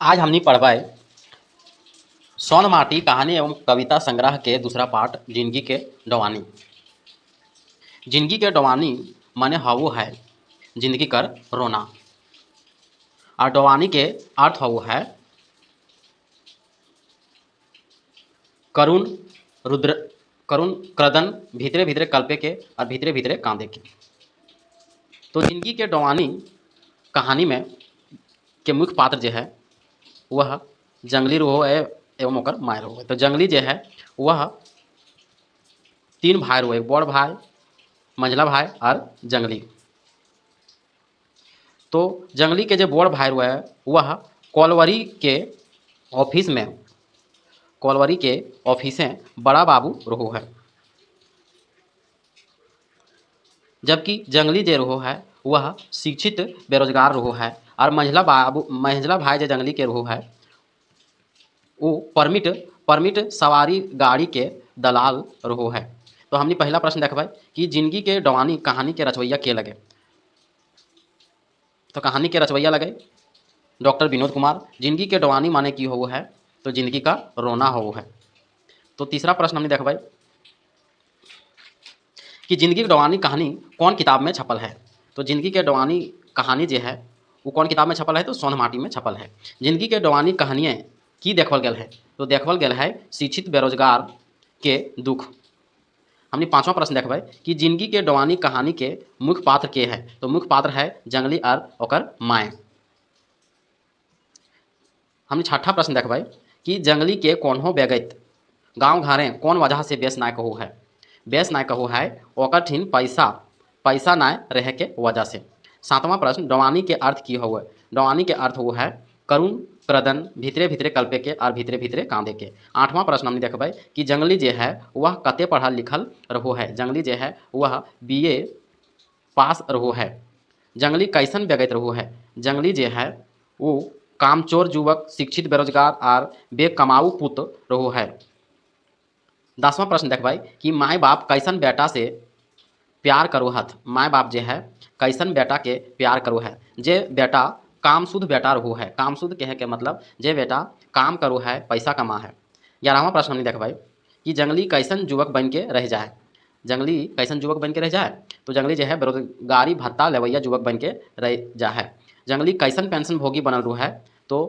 आज हमनी पढ़बै सोन माटी कहानी एवं कविता संग्रह के दूसरा पाठ जिंदगी के डवानी। जिंदगी के डवानी माने हवो है जिंदगी कर रोना और डवानी के अर्थ हवो है करुण रुद्र करुण क्रदन भीतरे भीतरे कल्पे के और भीतरे भीतरे कांदे के। तो जिंदगी के डवानी कहानी में के मुख्य पात्र जो है वह जंगली रोहो है एवं ओकर माय रोहो है। तो जंगली जो है वह तीन भाई रोहो, एक बड़ भाई, मंझला भाई और जंगली। तो जंगली के जो बड़ भाई रोहो है वह कोलवरी के ऑफिस में कोलवरी के ऑफिसें बड़ा बाबू रोहो है, जबकि जंगली जो रोहो है वह शिक्षित बेरोजगार रोहो है और मंझला भाई जो जंगली के रोहो है वो परमिट सवारी गाड़ी के दलाल रोहो है। तो हमने पहला प्रश्न देखबै कि जिंदगी के डवानी कहानी के रचवैया के लगे। तो कहानी के रचवैया लगे डॉक्टर विनोद कुमार। जिंदगी के डवानी माने की हो है तो जिंदगी का रोना हो है। तो तीसरा प्रश्न हमने देखबै कि जिंदगी की डवानी कहानी कौन किताब में छपल है। तो जिंदगी के डवानी कहानी जो है वो कौन किताब में छपल है तो सोन माटी में छपल है। जिंदगी के डवानी कहानियाँ की देखल गल है तो देखल गल है शिक्षित बेरोजगार के दुख। हमने पांचवा प्रश्न देखबै कि जिंदगी के डवानी कहानी के मुख्य पात्र के है। तो मुख्य पात्र है जंगली और ओकर माय। हमने छठा प्रश्न देखबै कि जंगली के कौन हो बेगैत गाँव घरे कौन वजह से बेस नाय कहू है। बेस नाय कहू है ओकर ठिन पैसा नाय रहे के वजह से। सातवां प्रश्न डवानी के अर्थ की हो। डवानी के अर्थ वो है करुण क्रदन भीतरे भीतरे कल्पे के और भीतरे भीतरे कांदे के। आठवां प्रश्न हमने देखबै कि जंगली जो है वह कते पढ़ल लिखल रहो है। जंगली जो है वह BA पास रहो है। जंगली कैसन बेगैत रहो है। जंगली जो है वो कामचोर युवक शिक्षित बेरोजगार और बेकमाऊ पुत्र रहो है। 10वां प्रश्न देखबै कि माय बाप कैसन बेटा से प्यार करो हथ। माय बाप जो है कैसन बेटा के प्यार करो है। जे बेटा काम शुद्ध बेटा रहो है। काम शुद्ध कहे के मतलब जे बेटा काम करो है पैसा कमा है। 11वां प्रश्न हमने देखबै कि जंगली कैसन युवक बन के रह जाए। जंगली कैसन युवक बन के रह जाए तो जंगली जो है बेरोजगारी भत्ता लेवैया युवक बन के रह जा है। जंगली कैसन पेंशन भोगी बनल रहो है तो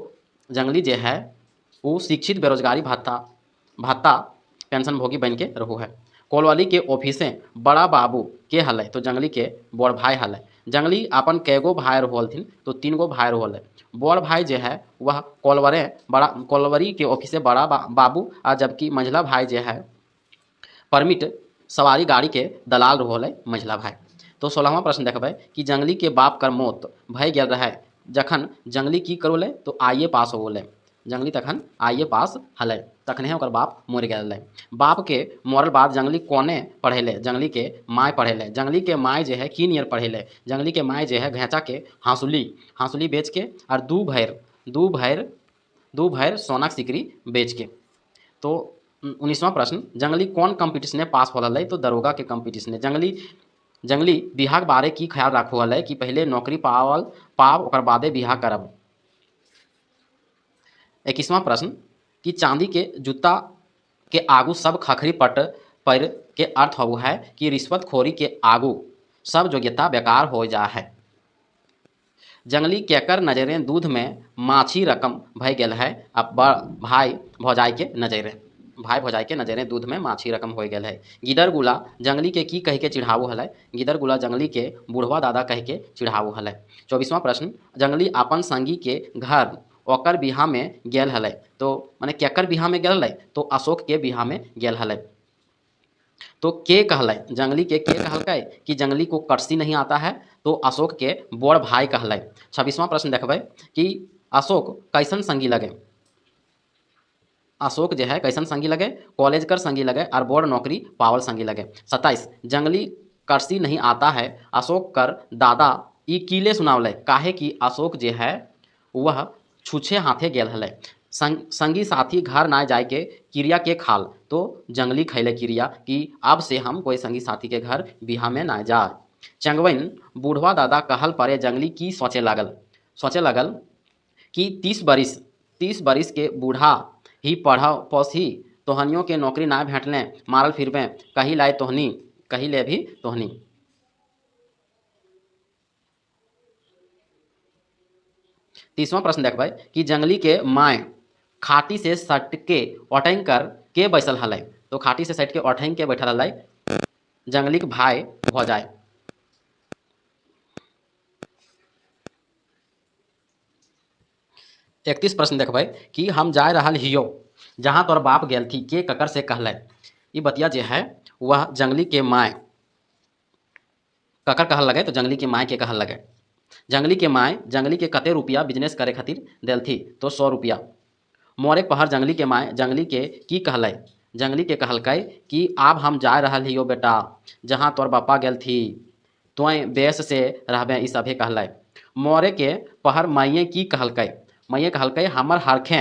जंगली जो है वो शिक्षित बेरोजगारी भत्ता पेंशन भोगी बन के रहो है। कोलवाली के ऑफिसें बड़ा बाबू के हल है तो जंगली के बड़ भाई हल है। जंगली अपन कैगो भाई रहलथिन तो 3 गो भाई रहल है। बड़ भाई जो है वह कोलवरी के ऑफिसे बड़ा बाबू और जबकि मंझला भाई जो है परमिट सवारी गाड़ी के दलाल रहल है मंझला भाई। तो 16वां प्रश्न देखबै कि जंगली के बाप कर मौत भय गेल रहे जखन जंगली की करोले तो IE पास होले। जंगली तखन IE पास हलै तखने ओकर बाप मर गेल। बाप के मरल बाद जंगली कोने पढ़ेले। जंगली के माय पढ़ेले। जंगली के माय जो है की नियर पढ़ेले। जंगली के माय जो है घेचा के हाँसुली बेच के और दू भैर सोना सिकरी बेच के। तो 19वां प्रश्न जंगली कौन कंपटीशन पास हो है तो दरोगा के कंपटीशन। जंगली बिहार बारे की ख्याल रखो है कि पहले नौकरी पाव ओकर बादे बिहार करब। 21वां प्रश्न कि चांदी के जूता के आगू सब खखरी पट पर के अर्थ हो है कि रिश्वतखोरी के आगू सब योग्यता बेकार हो जा है। जंगली केकर नजरें दूध में माछी रकम भय गेल है अब भाई भौजाई के नजरें दूध में माछी रकम हो गेल है। गिदर गुला जंगली के की कह के चिढ़ावो हलै। गिदर गुला जंगली के बूढ़वा दादा कह के चिढ़ावो हलै। 24वां प्रश्न जंगली अपन संगी के घर ओकर बिहा में गेल हलै तो माने केकर बिहा में गेल हलै तो अशोक के बिहा में गेल हलै। तो के कहलै जंगली के कहलकै कि जंगली को कर्सी नहीं आता है तो अशोक के बड़ भाई कहलै। 26वां प्रश्न देखबै कि अशोक कैसन संगी लगे। अशोक जो है कैसन संगी लगे कॉलेज कर संगी लगे और बड़ नौकरी पावल संगी लगे। 27 जंगली कर्सी नहीं आता है अशोक कर दादा ई कीले सुनावले काहे कि अशोक जो है वह छूछे हाथे गेल हलै। संगी साथी घर ना जाए के क्रिया के खाल तो जंगली खैले क्रिया कि अब से हम कोई संगी साथी के घर बिहा में ना जाए। चंगवन बूढ़वा दादा कहल परे जंगली की सोचे लागल कि 30 बरिस 30 बरिस के बूढ़ा ही पढ़ पौसी तोहनियों के नौकरी ना भेटले मारल फिरबे कही ले भी तोहनी। 30वां प्रश्न देख भाई कि जंगली के माय खाटी से सट के अटैंग कर के बैसल हलै। तो खाटी से सट के अटैंग के बैठल हलै जंगली के भाई भौजाई। 31 प्रश्न देख भाई कि हम जा रहल हियो जहाँ तोर बाप गेल थी के ककर से कहलै। ये बतिया जे है वह जंगली के माय ककर कहल लगे तो जंगली के माय के कहल लगे। जंगली के माय जंगली के कते रुपया बिजनेस करे खातिर देल थी तो 100 रुपया। मोरे पहर जंगली के माय जंगली के की कहलै। जंगली के कहलकै कि आब हम जा रहल हियो बेटा जहाँ तोर बापा गेल थी तोय बेस से रहबे ई सभे कहलै। मोरे के पहर माइये की कहलकै। माइये कहलकै हमर हरखे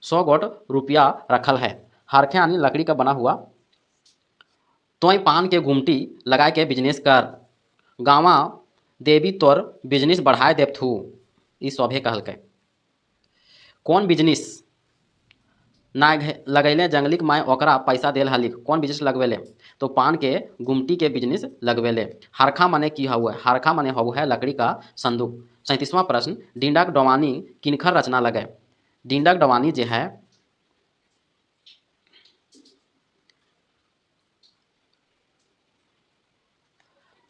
100 गोट रुपया रखल है। हरखे यानी लकड़ी का बना हुआ। तोय पान के गुमटी लगाए के बिजनेस कर गाँवा देवी तोर बिजनेस बढ़ाए देव थू ई सभे कहलकै। कौन बिजनेस ना लगैले जंगली के माय ओकरा पैसा देल हली। कौन बिजनेस लगवेले तो पान के गुमटी के बिजनेस लगवेले। हरखा माने की हुआ। हरखा माने है लकड़ी का संदूक। 37वां प्रश्न डींडा के डवानी किनखर रचना लगे। डींडा के डवानी जे है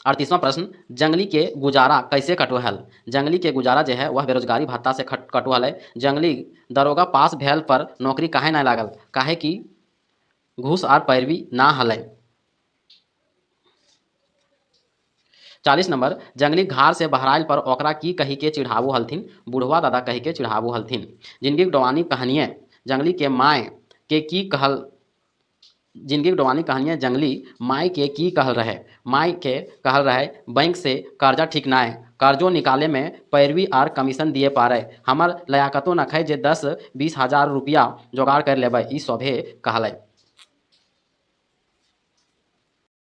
38वां प्रश्न जंगली के गुजारा कैसे कटो हल। जंगली के गुजारा जो है वह बेरोजगारी भत्ता से कटो हल है। जंगली दरोगा पास भेल पर नौकरी काहे ना लागल काहे कि घूस और पैरवी ना हलै। 40 नंबर जंगली घार से बहराइल पर ओकरा की कही के चिढ़ावो हलथिन बुढ़वा दादा कही के चिढ़ावो हलथिन। जिंदगी डवानी कहानियाँ जंगली के माय के की कहल। जिंदगी डवानी कहानियाँ जंगली माय के की कहल रहे। माय के कहल रहे बैंक से कर्जा ठीक ना है कर्जो निकाले में पैरवी और कमीशन दिए पारे हमर लयाकतो नखै जे 10-20 हजार रुपया जोगाड़ कर लेबै ई सभे कहलै।